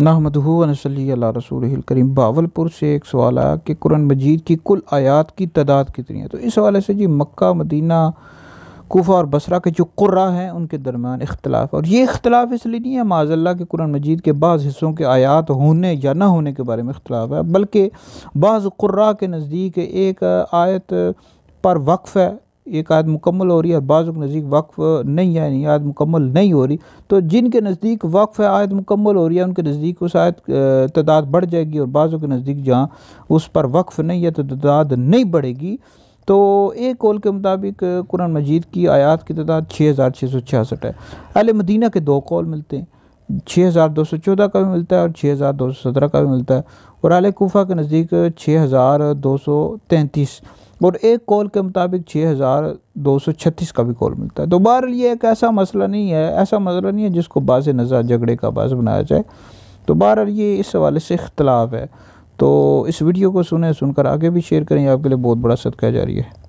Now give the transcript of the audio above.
नहमदुहु व नसल्ली अला रसूलिहिल करीम। बावलपुर से एक सवाल आया कि कुरान मजीद की कुल आयात की तादाद कितनी है। तो इस हवाले से जी मक्का, मदीना, कूफा और बसरा के जो कुर्रा हैं उनके दरमियान इख्तलाफ, और ये इख्तलाफ इसलिए नहीं है माज़अल्लाह के कुरान मजीद के बाज़ हिस्सों के आयात होने या ना होने के बारे में इख्तलाफ है, बल्कि बाज़ कुर्रा के नज़दीक एक आयत पर वक्फ़ है, एक आयत मुकम्मल हो रही है, और बाज़ों के नज़दीक वक्फ़ नहीं है, यानी आयत मुकम्मल नहीं हो रही। तो जिनके नज़दीक वक्फ़ है, आयत मुकम्मल हो रही है, उनके नज़दीक उस आयत तादाद बढ़ जाएगी, और बाज़ों के नज़दीक जहाँ उस पर वक्फ़ नहीं है तो तादाद नहीं बढ़ेगी। तो एक कौल के मुताबिक कुरान मजीद की आयात की तादाद 6666 है। अहले मदीना के दो कौल मिलते हैं, 6214 का भी मिलता है और 6217 का भी मिलता है, और अहले कूफा के नज़दीक 6233, और एक कौल के मुताबिक 6236 का भी कौल मिलता है। तो बहरहाल ये एक ऐसा मसला नहीं है जिसको बाज़ नज़ा झगड़े का बाज़ बनाया जाए। तो बहरहाल ये इस हवाले से इख्तलाफ है। तो इस वीडियो को सुनकर आगे भी शेयर करें, आपके लिए बहुत बड़ा सदका जारी है।